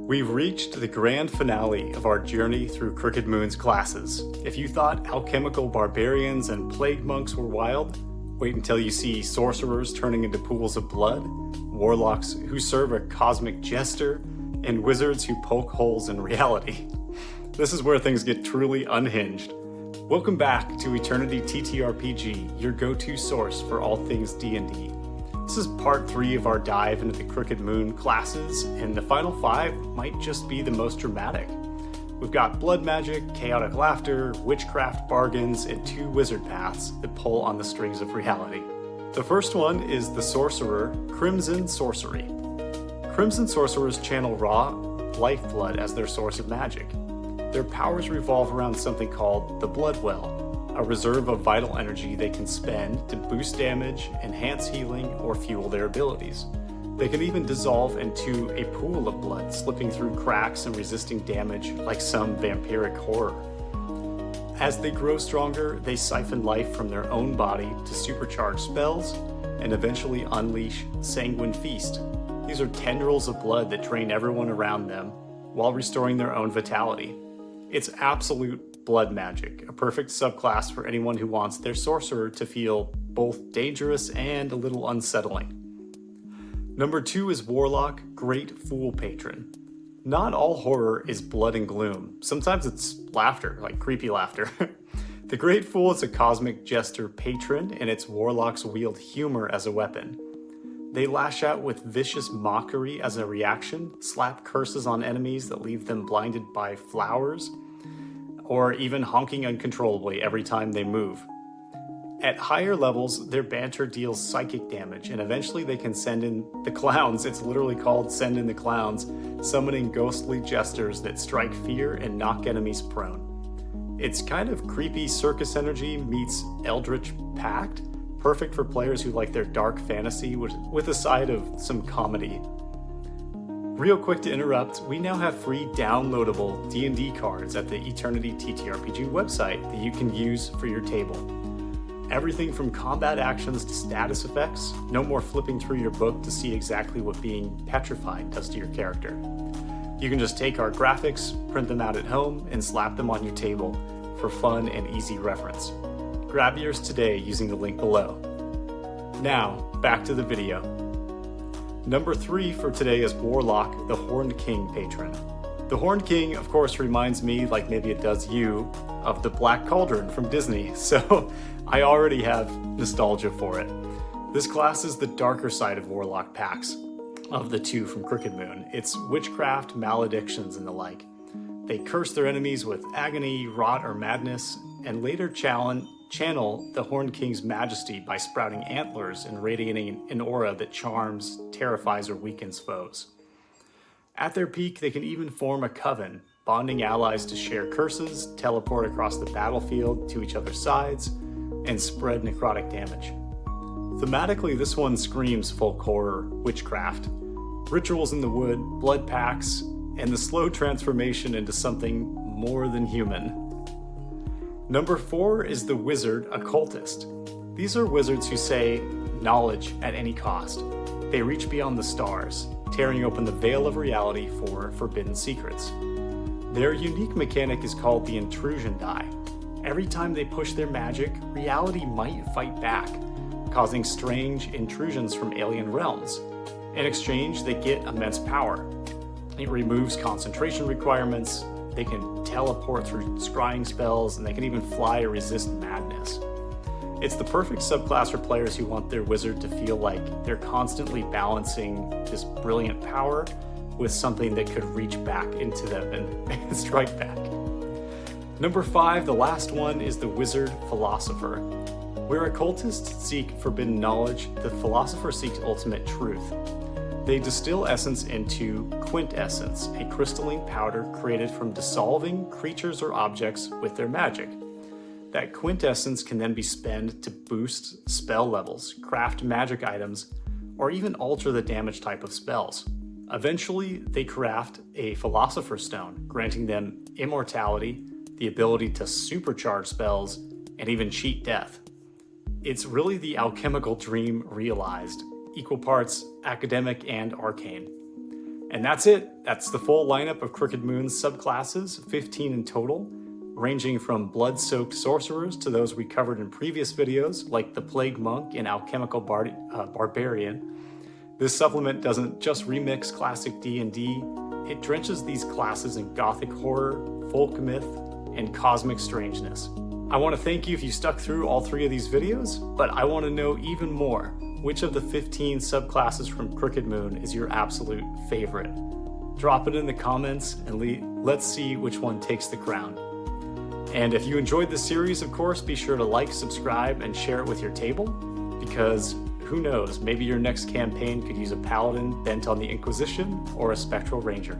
We've reached the grand finale of our journey through Crooked Moon's classes. If you thought alchemical barbarians and plague monks were wild, wait until you see sorcerers turning into pools of blood, warlocks who serve a cosmic jester, and wizards who poke holes in reality. This is where things get truly unhinged. Welcome back to Eternity TTRPG, your go-to source for all things D&D. This is part 3 of our dive into the Crooked Moon classes, and the final 5 might just be the most dramatic. We've got blood magic, chaotic laughter, witchcraft bargains, and 2 wizard paths that pull on the strings of reality. The first one is the sorcerer, Crimson Sorcery. Crimson sorcerers channel raw lifeblood as their source of magic. Their powers revolve around something called the Blood Well, a reserve of vital energy they can spend to boost damage, enhance healing, or fuel their abilities. They can even dissolve into a pool of blood, slipping through cracks and resisting damage like some vampiric horror. As they grow stronger, they siphon life from their own body to supercharge spells and eventually unleash Sanguine Feast. These are tendrils of blood that drain everyone around them while restoring their own vitality. It's absolute blood magic, a perfect subclass for anyone who wants their sorcerer to feel both dangerous and a little unsettling. Number 2 is Warlock, Great Fool Patron. Not all horror is blood and gloom. Sometimes it's laughter, like creepy laughter. The Great Fool is a cosmic jester patron, and its warlocks wield humor as a weapon. They lash out with vicious mockery as a reaction, slap curses on enemies that leave them blinded by flowers, or even honking uncontrollably every time they move. At higher levels, their banter deals psychic damage, and eventually they can send in the clowns. It's literally called Send in the Clowns, summoning ghostly jesters that strike fear and knock enemies prone. It's kind of creepy circus energy meets Eldritch Pact, perfect for players who like their dark fantasy with a side of some comedy. Real quick to interrupt, we now have free downloadable D&D cards at the Eternity TTRPG website that you can use for your table. Everything from combat actions to status effects, no more flipping through your book to see exactly what being petrified does to your character. You can just take our graphics, print them out at home, and slap them on your table for fun and easy reference. Grab yours today using the link below. Now, back to the video. Number 3 for today is Warlock, the Horned King patron. The Horned King, of course, reminds me, like maybe it does you, of the Black Cauldron from Disney, so I already have nostalgia for it. This class is the darker side of Warlock packs of the 2 from Crooked Moon. It's witchcraft, maledictions, and the like. They curse their enemies with agony, rot, or madness, and later channel the Horned King's majesty by sprouting antlers and radiating an aura that charms, terrifies, or weakens foes. At their peak, they can even form a coven, bonding allies to share curses, teleport across the battlefield to each other's sides, and spread necrotic damage. Thematically, this one screams folk horror, witchcraft, rituals in the wood, blood pacts, and the slow transformation into something more than human. Number 4 is the wizard Occultist. These are wizards who say knowledge at any cost. They reach beyond the stars, tearing open the veil of reality for forbidden secrets. Their unique mechanic is called the intrusion die. Every time they push their magic, reality might fight back, causing strange intrusions from alien realms. In exchange, they get immense power. It removes concentration requirements, they can teleport through scrying spells, and they can even fly or resist madness. It's the perfect subclass for players who want their wizard to feel like they're constantly balancing this brilliant power with something that could reach back into them and strike back. Number 5, the last one, is the wizard Philosopher. Where occultists seek forbidden knowledge, the Philosopher seeks ultimate truth. They distill essence into quintessence, a crystalline powder created from dissolving creatures or objects with their magic. That quintessence can then be spent to boost spell levels, craft magic items, or even alter the damage type of spells. Eventually, they craft a Philosopher's Stone, granting them immortality, the ability to supercharge spells, and even cheat death. It's really the alchemical dream realized, equal parts academic and arcane. And that's it. That's the full lineup of Crooked Moon's subclasses, 15 in total, ranging from blood-soaked sorcerers to those we covered in previous videos, like the Plague Monk and Alchemical Barbarian. This supplement doesn't just remix classic D&D, it drenches these classes in Gothic horror, folk myth, and cosmic strangeness. I want to thank you if you stuck through all 3 of these videos, but I want to know even more, which of the 15 subclasses from Crooked Moon is your absolute favorite? Drop it in the comments and let's see which one takes the crown. And if you enjoyed this series, of course, be sure to like, subscribe, and share it with your table, because who knows, maybe your next campaign could use a paladin bent on the Inquisition or a spectral ranger.